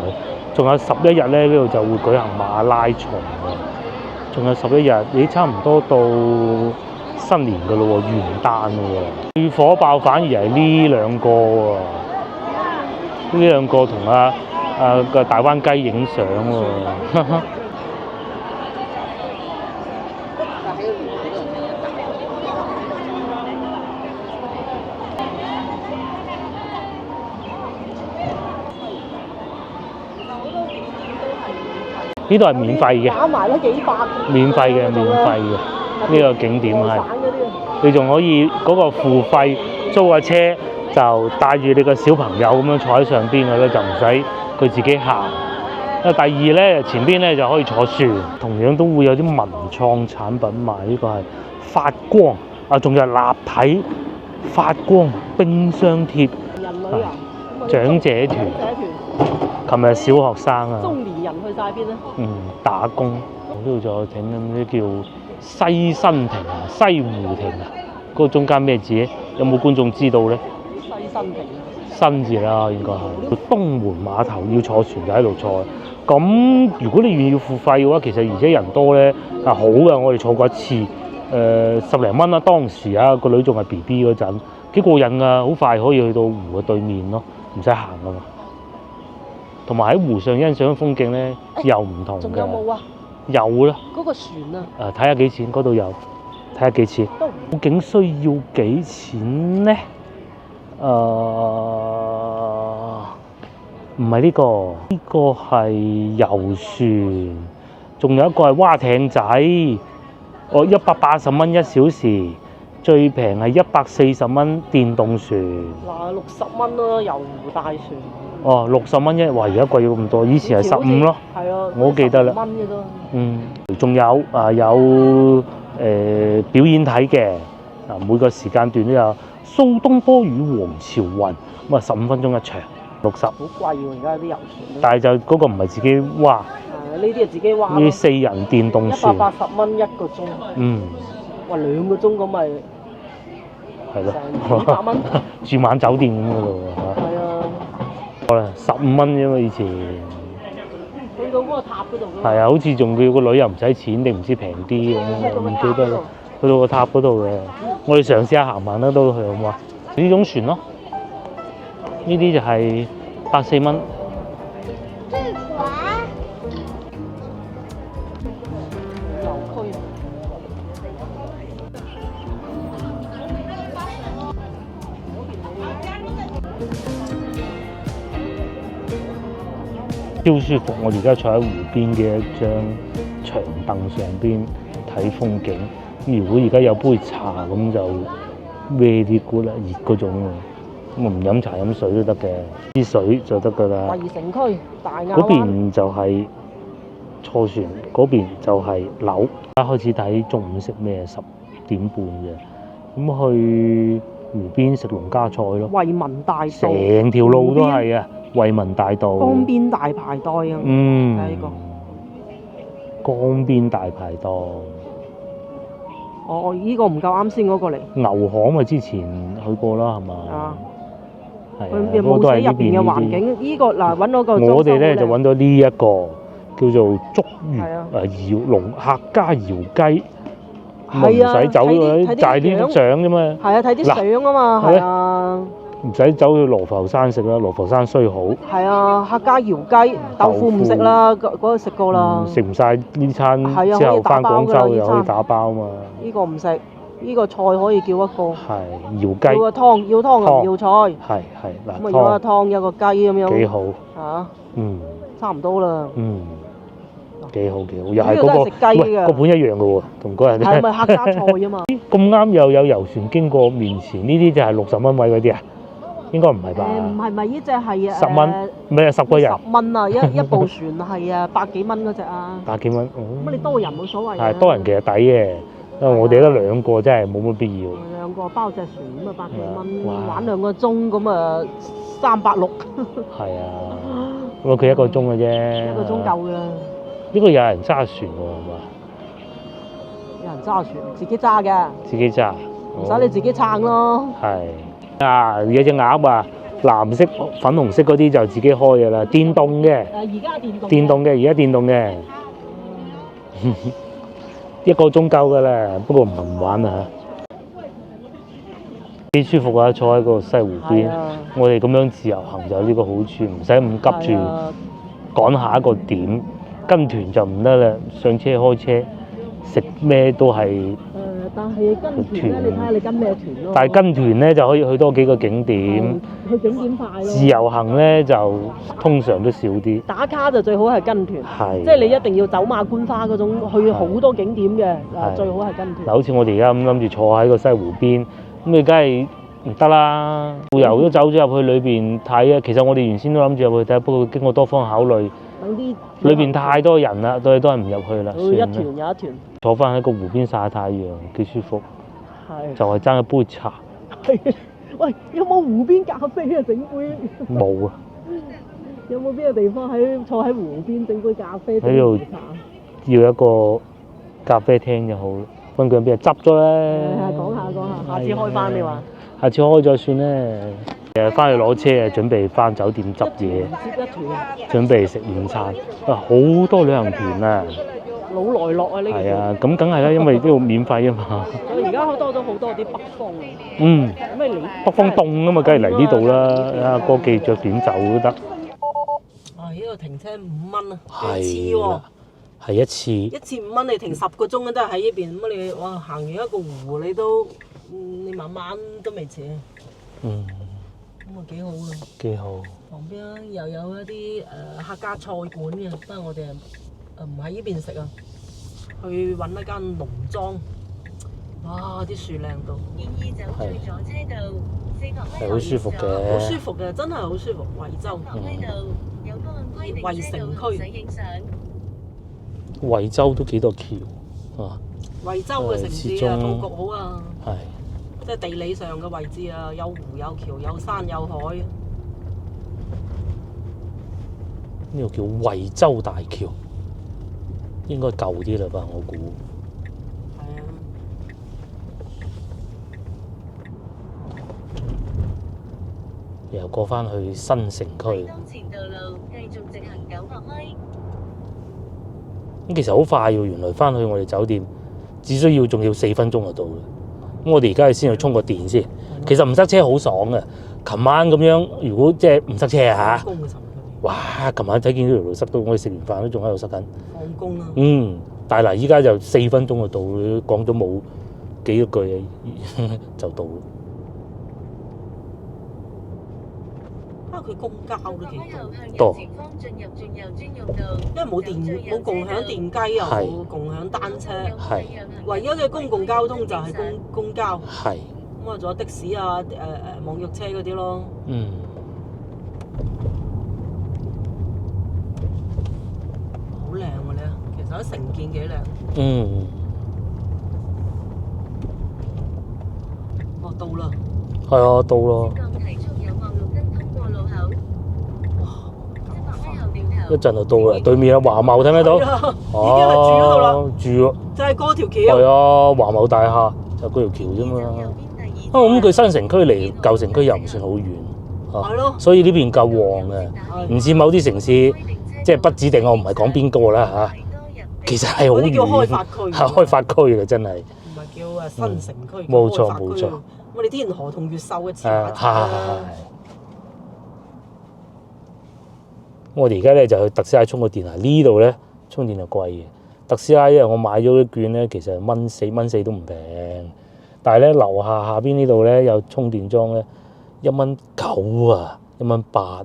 仲有11日咧，呢度就會舉行馬拉松嘅，仲有11日，你差唔多到新年㗎咯喎，元旦㗎喎，最火爆反而係呢兩個喎，呢兩個同個大灣雞影相喎。呢度係免費嘅，打埋都幾百。免費嘅呢個景點係，你仲可以嗰個付費租架車，就帶住你個小朋友咁樣坐喺上邊嘅咧，就唔使佢自己行。第二咧，前邊咧就可以坐船，同樣都會有啲文創產品賣。呢個係發光啊，仲有立體發光冰箱貼。人旅遊。長者團。琴日小學生啊，中年人去晒邊咧？打工。呢度仲有整緊啲叫西新亭啊、西湖亭啊，嗰個中間咩字？有冇觀眾知道咧？西新亭啊。新字啦，應該係。東門碼頭要坐船就喺度坐。咁如果你願意付費嘅話，其實而且人多咧啊好嘅，我哋坐過一次，10零蚊啦。當時啊個女仲係 BB 嗰陣，幾過癮啊！好快可以去到湖嘅對面咯，唔使行啊嘛。同埋喺湖上欣賞風景咧，又唔同嘅。仲有冇啊？有啦。嗰個船啊？睇下幾錢？嗰度有，睇下幾錢？究竟需要幾錢咧？唔係呢個，呢個係遊船，仲有一個係蛙艇仔。180蚊1小時，最平係140蚊電動船。嗱，60蚊咯，遊湖大船。60蚊一，哇！而家貴咗咁多，以前係15咯。係啊，我記得啦。蚊嘅都。仲有表演睇嘅，每個時間段都有蘇東坡與黃朝雲，咁啊15分鐘一場，60。好貴喎，而家啲遊船。但係就嗰個唔係自己划。呢啲係自己划。呢啲4人電動船。180蚊1個鐘。哇，2個鐘咁咪係咯，成200蚊。住晚酒店咁嘅咯喎。係啊。好啦，15蚊啫嘛，以前。去到嗰個塔嗰度。係啊，好似仲叫個女又唔使錢定唔知平啲咁樣，唔記得啦。去到個塔嗰度嘅，我哋嘗試下行慢得到去好唔好啊？呢種船咯，呢啲就係84蚊。超舒服！我而家坐喺湖邊嘅一張長凳上邊睇風景。如果而家有杯茶咁就 very good 啦，熱嗰種喎。我唔飲茶飲水都得嘅，啲水就得㗎啦。圍城區大亞灣嗰邊就係錯船，嗰邊就係樓。一開始睇中午食咩，10點半嘅，咁去湖邊食農家菜咯。惠民大道，成條路都係啊，惠民大道。江邊大排檔啊！嗯，睇呢江邊大排檔。哦，依個唔夠啱先嗰個嚟。牛巷咪之前去過啦，係嘛？啊，係啊，佢冇寫入邊嘅環呢境。依個嗱揾到個啲。我哋咧就揾到呢一個叫做竹魚係啊客家窑雞，唔係啊使走睇啲就係呢幅相啫嘛，係啊，睇啲相啊嘛，嗱係啊，唔使走去羅浮山食啦，羅浮山雖好，係啊，客家窑雞豆腐唔食啦，嗰個食過啦。食唔晒呢餐係啊之後翻廣可以打包㗎啦州又可以呢餐打包嘛，呢個唔食，呢個菜可以叫一個。係窑要雞，個湯，要湯啊，湯要菜。係嗱咁啊，要個湯湯，有個雞咁樣。幾好，嚇，嗯差唔多啦。嗯。幾好，又係呢個都係食雞㗎喂個盤一樣嘅喎，同嗰日係咪客家菜啊嘛？咁啱又有遊船經過面前，呢啲就係60蚊位嗰啲啊？應該唔係吧？唔係咪呢只係啊？ 10蚊，咩10個人10蚊啊！一部船係啊，百幾蚊嗰只啊。百幾蚊，咁你多人冇所謂啊。係多人其實抵嘅，因為我哋得2個真係冇乜必要。兩個包隻船咁啊，百幾蚊，哇玩2個鐘咁啊，360。係啊，咁佢1個鐘嘅啫。一個鐘夠㗎。呢個有人揸船喎，係嘛？有人揸船，自己揸嘅，自己揸，唔使你自己撐咯。係啊，有隻鴨啊，藍色、粉紅色嗰啲就自己開嘅啦，電動嘅。而家電動。電動嘅，而家電動嘅，1個鐘夠㗎啦，不過唔玩啦嚇。幾舒服啊！坐喺個西湖邊，係啊我哋咁樣自由行就有呢個好處，唔使咁急住係啊趕下一個點，跟團就唔得啦，上車開車食咩都係。但係跟團咧，你睇下你跟咩團咯。但係跟團咧就可以去多幾個景點，去景點快咯。自由行咧就通常都少啲。打卡就最好係跟團，係即係你一定要走馬觀花嗰種，去好多景點嘅，係最好係跟團。嗱，好似我哋而家咁諗住坐喺個西湖邊，咁你梗係唔得啦。導遊都走咗入去裏邊睇啊。其實我哋原先都諗住入去睇，不過經過多方考慮，等啲裏邊太多人啦，都係唔入去啦。一算啦，團有一團，坐翻喺個湖邊曬太陽，幾舒服。係。就係爭一杯茶，喂，有冇湖邊咖啡啊？整杯。冇啊！有冇邊個地方坐喺湖邊整杯咖啡？喺度整杯茶要一個咖啡廳就好。分腳俾人執咗咧。講下，下次開翻你話。下次開再算咧。誒，翻去攞車啊，準備翻酒店執嘢，接一團，準備食午餐。啊，好多旅行團啊！老來樂啊呢個。係啊，咁梗係啦，因為呢度免費啊嘛。所以而家多咗好多啲北風啊。嗯。咩嚟？北方凍啊嘛，梗係嚟呢度啦。啊，歌記着短袖都得。啊！呢個停車5蚊啊，係一次喎。係一次。一次5蚊，你停10個鐘都係喺呢邊。咁你哇行完一個湖，你都你晚晚都未遲。嗯。咁啊幾好啊！幾好。旁邊又有一啲客家菜館嘅，不過我哋唔喺呢邊食啊，去揾一間農莊。哇！啲樹靚到。建議走最左車道，400米係好舒服嘅。好舒服嘅，真係好舒服。惠州。呢度有個按規定車道唔使影相。惠州都幾多橋啊！惠州嘅城市啊，佈局好啊。係。即係地理上嘅位置啊，有湖有橋有山有海。呢個叫惠州大橋，應該舊啲啦吧？我估。係啊。又過返去新城區。當前道路繼續直行900米。咁其實好快喎，原來返去我哋酒店只需要仲要4分鐘就到啦。咁我哋而家先去充個電先，其實唔塞車好爽嘅。琴晚咁樣，如果即係唔塞車啊嚇，哇！琴晚睇見呢條路塞到，我哋食完飯都仲喺度塞緊。放工啦。但係嗱，依家就4分鐘就到，講咗冇幾個句就到啦。佢公交都幾多，因為冇共享電雞又冇共享單車，唯一嘅公共交通就係公交。係。咁啊，仲有的士啊，網約車嗰啲咯。嗯。好靚喎你啊！其實啲成件幾靚。嗯。哦，到啦。係啊，到啦。提速有望綠燈通過路口。哇！100米後掉頭。一陣就到啦，對面啊華茂睇唔睇到？係啊已經係住嗰度啦。住咯。就係嗰條橋。係啊，華茂大廈就嗰條橋啫嘛。啊，咁佢新城區離舊城區又唔算好遠。係咯。所以呢邊夠旺嘅，唔似某啲城市，即係不指定我唔係講邊個啦嚇。其實係好遠。嗰啲叫開發區。係開發區嘅真係。唔係叫新城區。冇錯冇錯。我哋天河同越秀嘅前排係。我哋而家咧就去特斯拉充個電啊！呢度咧充電係貴嘅。特斯拉因為我買咗啲券咧，其實蚊4都唔平。但係咧樓下邊呢度咧有充電樁咧，1.9啊，1.8啊，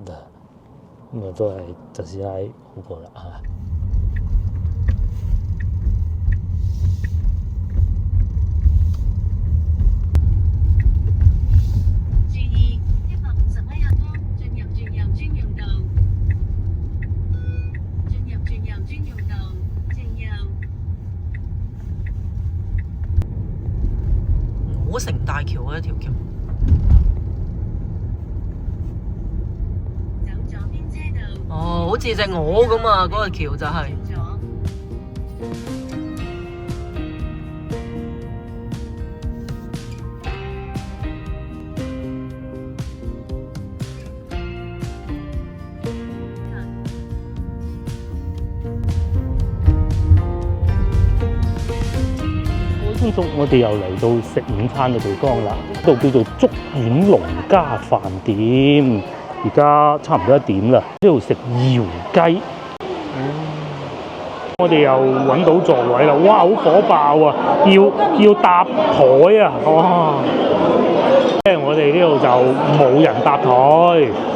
咁啊都係特斯拉好過啦嚇。注意，150米下方進入轉右專用道。進入轉右專用道，正右。我城大橋啊，一條橋。走左邊車道。哦，好似隻鵝咁啊！嗰個橋就係。我哋又嚟到食午餐嘅地方啦，呢度叫做竹苑農家飯店。而家差唔多1點啦，呢度食窯雞。我哋又揾到座位啦，哇！好火爆啊，要搭台啊，哇！即係我哋呢度就冇人搭台，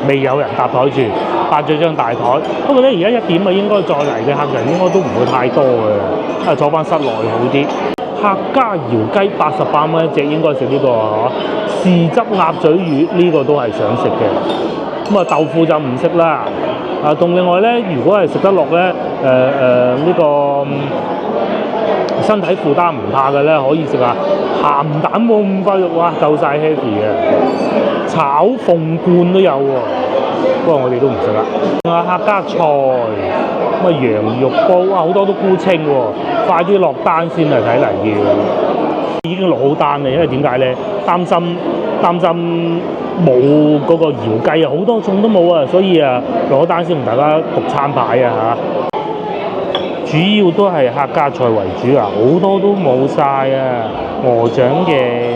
未有人搭台住，搭咗張大台。不過咧，而家1點啊，應該再嚟嘅客人應該都唔會太多嘅，坐翻室內好啲。客家窯雞88蚊一隻，應該食呢個啊，豉汁鴨嘴魚呢個都係想食嘅。咁啊豆腐就唔食啦。啊，同另外咧，如果係食得落咧，呢個身體負擔唔怕嘅咧，可以食下鹹蛋黃五花肉，哇，夠晒 heavy 嘅。炒鳳冠都有喎，不過我哋都唔食啦。仲有客家菜，咁啊羊肉煲，哇，好多都沽清喎，快啲落單先啊！睇嚟要已經落好單啦，因為點解咧？擔心冇嗰個窯雞啊，好多種都冇啊，所以啊落咗單先同大家讀餐牌啊嚇。主要都係客家菜為主啊，好多都冇晒啊，鵝掌嘅。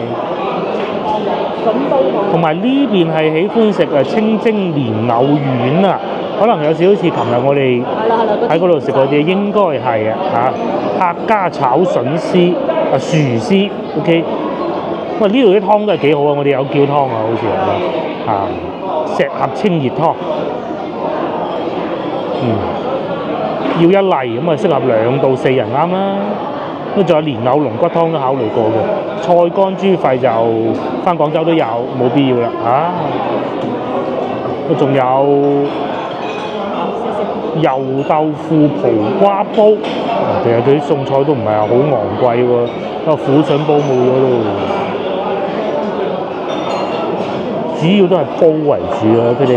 同埋呢邊係喜歡食清蒸蓮藕丸啊，可能有少少似琴日我哋喺嗰度食嗰啲，應該係啊嚇。客家炒筍絲啊，薯絲 OK。喂，呢度啲湯都係幾好啊！我哋有叫湯啊，好似係啊，石盒清熱湯，要1例咁啊，適合2到4人啱啦。咁仲有蓮藕龍骨湯都考慮過嘅，菜乾豬肺就返廣州都有，冇必要啦啊！仲有油豆腐葡瓜煲，其實佢啲餸菜都唔係好昂貴喎，個苦筍煲冇咗咯。主要都係煲為主啊！佢哋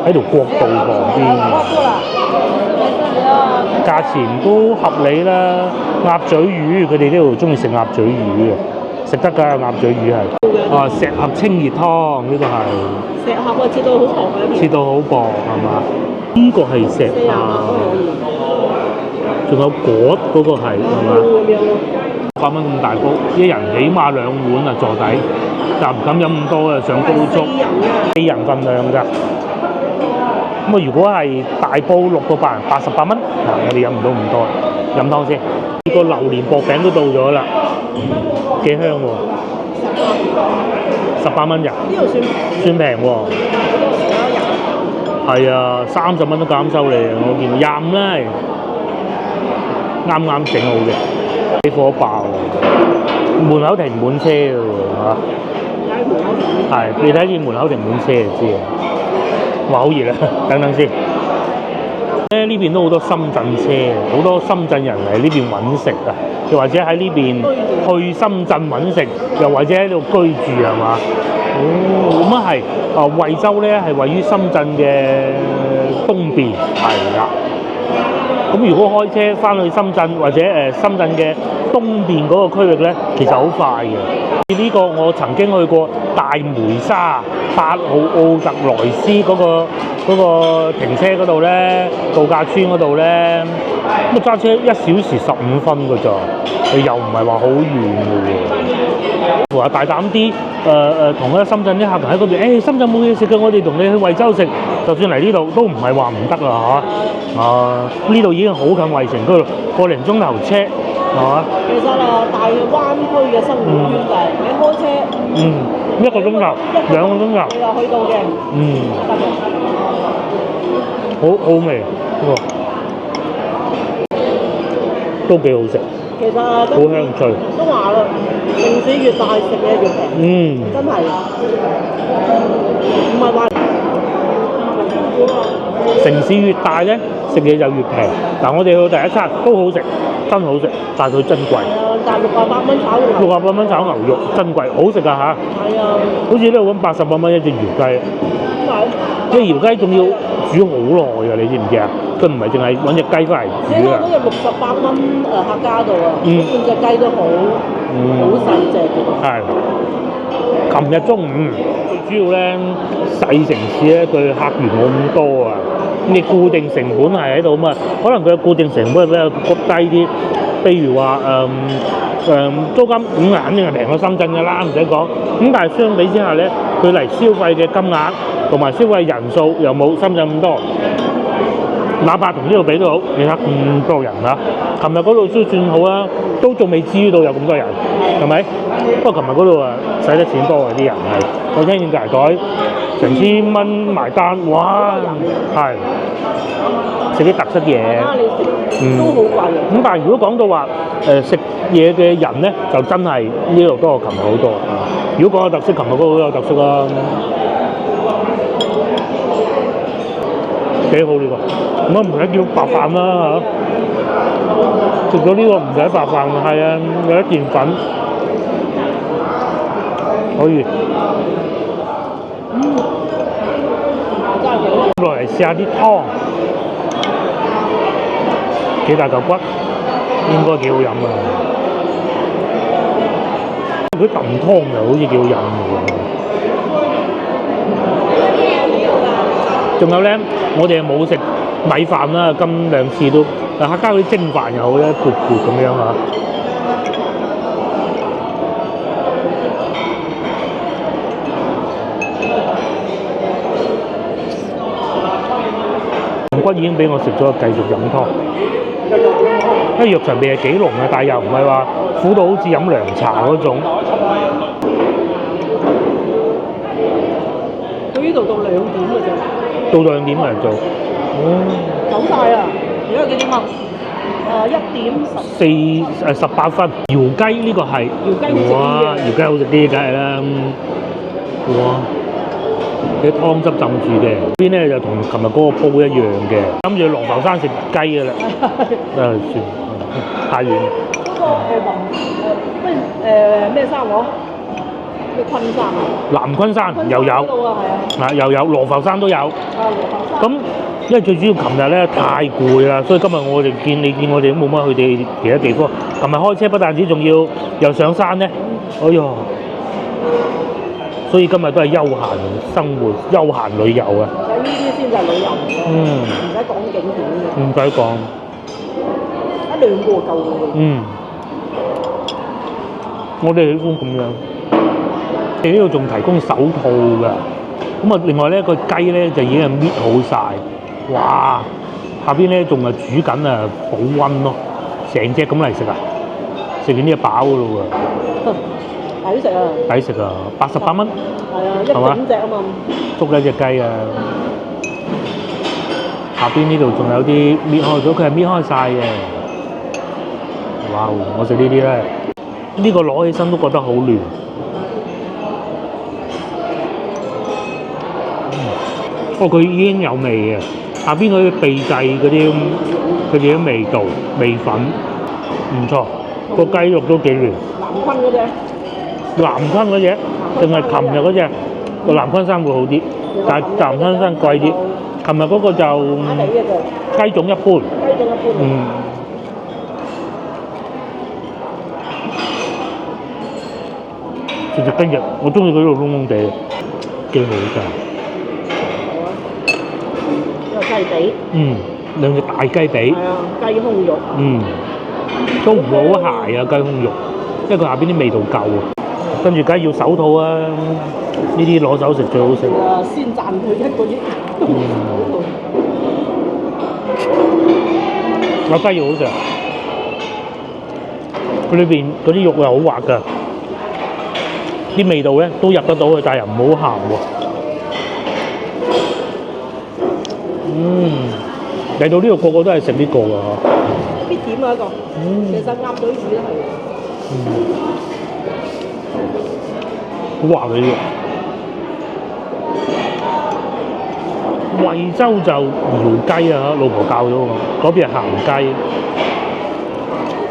喺條國道旁邊，價錢都合理啦。鴨嘴魚，佢哋呢度中意食鴨嘴魚嘅，食得㗎鴨嘴魚係。啊，石盒清熱湯呢個係。石盒啊，切到好薄嘅。切到好薄係嘛？呢個係石盒，仲有果嗰個係嘛？8蚊咁大煲，一人起碼2碗啊，坐底。但唔敢飲咁多啊，上高速4人份量㗎。咁啊，如果係大煲6到8人88蚊，我哋飲唔到咁多，飲湯先。呢個榴蓮薄餅都到咗啦，幾香喎！18蚊人，呢度算平喎。係啊，30蚊都減收你啊！我見25啦，啱啱整好嘅。啲火爆喎，門口停滿車嘅喎嚇。係，你睇見門口停滿車就知啊！哇，好熱啊！等等先。呢邊都好多深圳車，好多深圳人嚟呢邊揾食啊，又或者喺呢邊去深圳揾食，又或者喺度居住係嘛？哦，咁啊係。惠州咧係位於深圳嘅東邊，係啦。咁如果開車翻去深圳或者深圳嘅東邊嗰個區域咧，其實好快嘅。呢個我曾經去過大梅沙8號奧特萊斯嗰個停車嗰度咧，度假村嗰度咧，咁揸車1小時15分㗎咋，又唔係話好遠嘅喎。話大膽啲，同嗰深圳啲客人喺嗰邊，深圳冇嘢食嘅，我哋同你去惠州食，就算嚟呢度都唔係話唔得啦嚇。呢度已經好近惠城嗰度，個零鐘頭車係嘛？其實大灣區嘅生活圈㗎，你開車1個鐘頭、2個鐘頭，你就去到嘅，得嘅。好味呢個，都幾好食。其實好香脆。都話啦，城市越大食嘢越平。真係。唔係話城市越大咧，食嘢就越平。嗱，我哋去第一餐都好食，真好食，但係佢真貴。但係68蚊炒牛肉。68蚊炒牛肉真貴，好食㗎嚇。係啊。好似呢度咁88蚊一隻窯雞。點解？即係窯雞仲要煮好耐㗎，你知唔知啊？佢唔係淨係揾隻雞翻嚟煮啊！嗰日68蚊客家度啊，半隻雞都好細隻嘅。係。琴日中午最主要咧，細城市咧佢客源冇咁多啊，你固定成本係喺度嘛，可能佢嘅固定成本係比較低啲。譬如話租金咁肯定係平過深圳㗎啦，唔使講。咁但係相比之下咧，佢嚟消費嘅金額同埋消費人數又冇深圳咁多。哪怕同呢度比都好，你睇咁多人啦。琴日嗰度都算好啦，都仲未至於到有咁多人，係咪？不過琴日嗰度使得錢多嘅啲人係，我聽見隔離袋成千蚊埋單，哇！係食啲特色嘢，都好貴嘅。咁但係如果講到話食嘢嘅人咧，就真係呢度多過琴日好多。如果講有特色，琴日嗰度都有特色啦。幾好呢個，咁啊唔使叫白飯啦嚇，食咗呢個唔使白飯嘅，係啊，有啲澱粉可以。落嚟試下啲湯，幾大嚿骨，應該幾好飲啊！佢燉湯又好似幾好飲嘅。仲有咧，我哋冇食米飯啦，今2次都，客家嗰啲蒸飯又好咧，潑潑咁樣嚇。骨已經俾我食咗，繼續飲湯。因為藥材味係幾濃嘅，但係又唔係話苦到好似飲涼茶嗰種。佢呢度到2點嘅啫。到2點嚟做。走晒啊！而家幾點啊？1點18分。窯雞呢個係。哇！窯雞好食啲，梗係啦。哇！啲湯汁浸住嘅，邊咧就同琴日嗰個煲一樣嘅。諗住落浮山食雞嘅啦。算太遠。咩山喎？咩昆山啊？南昆山又有，又有羅浮山都有。羅浮山。咁因為最主要琴日咧太攰啦，所以今日我哋見我哋都冇乜去哋其他地方。琴日開車不但止，仲要又上山咧，哎呀！所以今日都係休閒生活、休閒旅遊啊！呢啲先就係旅遊嚟嘅，唔使講景點嘅。唔使講。1、2個夠嘅。我哋喜歡咁樣。你呢度仲提供手套㗎，咁啊另外咧個雞咧就已經係搣好晒，哇！下邊咧仲係煮緊啊保溫咯，成隻咁嚟食啊！食完呢就飽㗎咯喎。抵食啊！抵食啊！88蚊。係啊，一整隻啊嘛。捉一隻雞啊！下邊呢度仲有啲搣開咗，佢係搣開晒嘅。哇！我食呢啲咧，呢個攞起身都覺得好嫩。佢已經有味嘅，下邊嗰啲秘製嗰啲味道、味粉唔錯，個雞肉都幾嫩。南昆嗰隻，南昆嗰隻定係琴日嗰隻？個南昆山會好啲，但係南昆山貴啲。琴日嗰個就雞種一般。食雞翼，我中意佢呢度燶燶地，幾好㗎。有雞髀。兩隻大雞髀。係啊，雞胸肉。都唔會好鞋啊雞胸肉，因為佢下邊啲味道夠啊。跟住梗係要手套啊，呢啲攞手食最好食。先賺佢一個月。個雞肉好食，佢裏邊嗰啲肉係好滑㗎，啲味道咧都入得到去，但係又唔好鹹喎。嚟到呢度個個都係食呢個㗎嗬。必點啊一個。其實鴨嘴魚都係。好滑嘅呢個。惠州就瑤雞啊，老婆教咗我，嗰邊係鹹雞。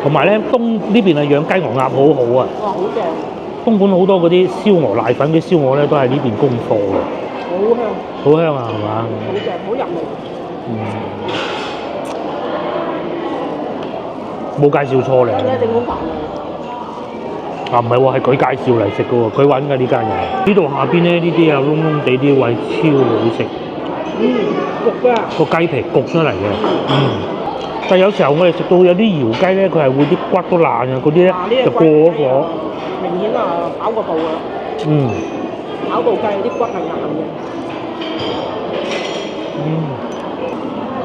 同埋咧，東呢邊係養雞鵝鴨好好啊。哇，好正！東莞好多嗰啲燒鵝瀨粉嘅燒鵝咧，都係呢邊供貨嘅。好香。好香啊，係嘛？好正，好入味。冇介紹錯咧。你整碗飯啊，唔係喎，係佢介紹嚟食嘅喎，佢揾嘅呢間嘢。呢度下邊咧，呢啲啊燶燶地啲位超好食。焗㗎。個雞皮焗出嚟嘅。但係有時候我哋食到有啲窯雞咧，佢係會啲骨都爛啊，嗰啲咧就過咗火。明顯啊，炒過度啊。炒到雞啲骨係硬嘅。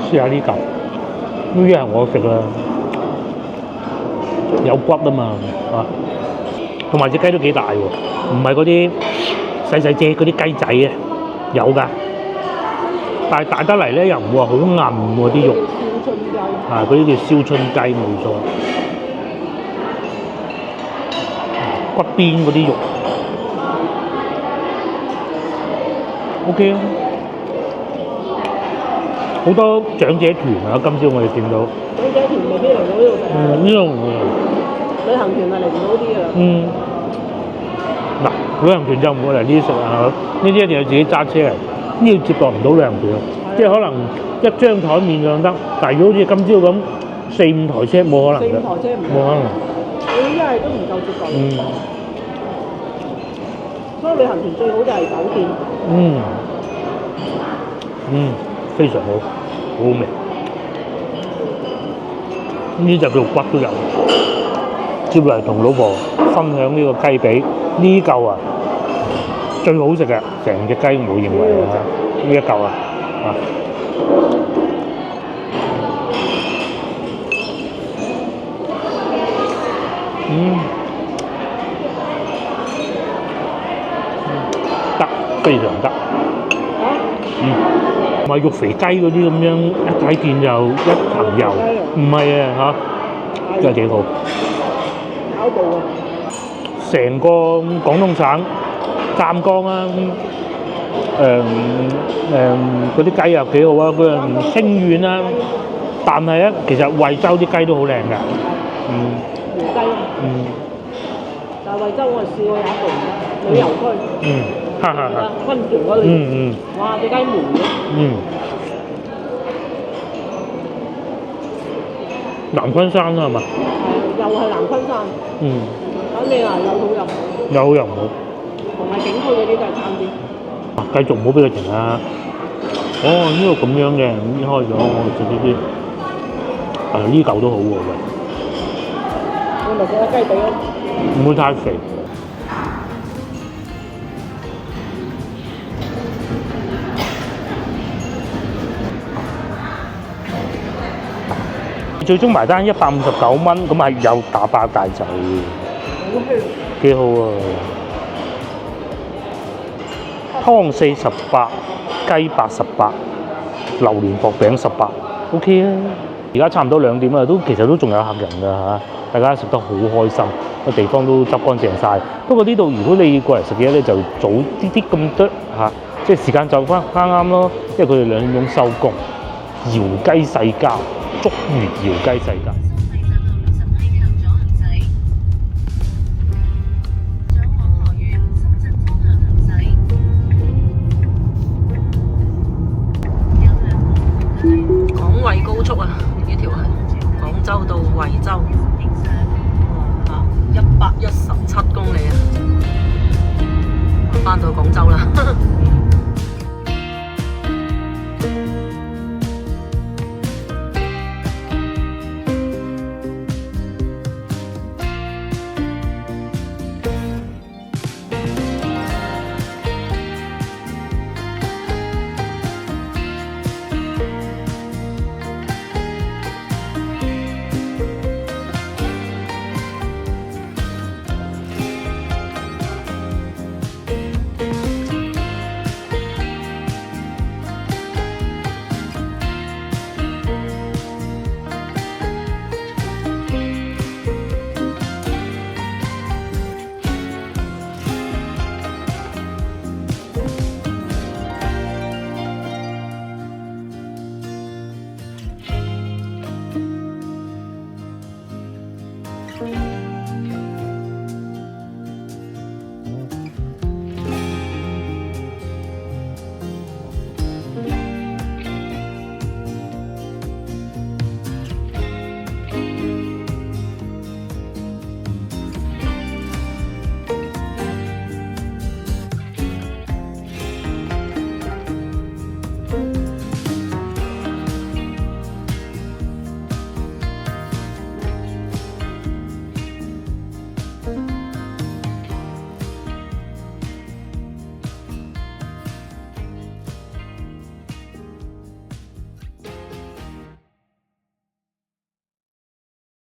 試下呢嚿，呢啲係我食啦，有骨啊嘛，同埋隻雞都幾大喎，唔係嗰啲細細隻嗰啲雞仔啊，有㗎，但係大得嚟咧又唔會話好韌喎啲肉，燒春雞，嗰啲叫燒春雞冇錯，骨邊嗰啲肉 ，OK 啊。好多長者團啊！今朝我哋見到長者團未必嚟到呢度食啊。呢度唔會。旅行團係嚟唔到啲㗎。嗱，旅行團就唔會嚟呢啲食啊！呢啲一定要自己揸車嚟，呢度接駁唔到旅行團，即係可能一張台面上得，但係如果好似今朝咁4-5台車冇可能嘅。4-5台車冇可能。你一係都唔夠接駁。所以旅行團最好就係酒店。非常好，好味。呢啲就叫骨都有。接嚟同老婆分享呢個雞髀，呢嚿啊最好食嘅，成隻雞我認為啊，呢一嚿啊，得，非常得。唔係肉肥雞嗰啲咁樣，一睇見就一層油，唔係啊嚇，真係幾好。炒到啊！成個廣東省湛江啊，嗰啲雞又幾好啊，佢又清遠啊，但係咧其實惠州啲雞都好靚㗎，湖雞。但係惠州我哋試過有一度旅遊區。昆橋嗰度，哇！隻雞門嘅。南昆山啦係嘛？又係南昆山。反正係有好有唔好。有好有唔好。同埋景區嗰啲都係差啲。繼續唔好俾佢停啊！呢度咁樣嘅，咁開咗，我食呢啲。呢嚿都好喎，喂。你咪食下雞髀咯。唔會太肥。最終埋單159蚊，咁係有打包帶走嘅，幾好啊！湯48，雞88，榴蓮薄餅18，OK 啊！而家差唔多2點啦，其實都仲有客人㗎嚇。大家食得好開心，個地方都執乾淨晒。不過呢度如果你過嚟食嘢咧，就早啲咁多嚇，即係時間就翻啱啱咯，因為佢哋2點鐘收工。姚雞世家，竹園姚雞世家。廣惠高速啊，呢條係廣州到惠州，117公里啊，翻到廣州啦。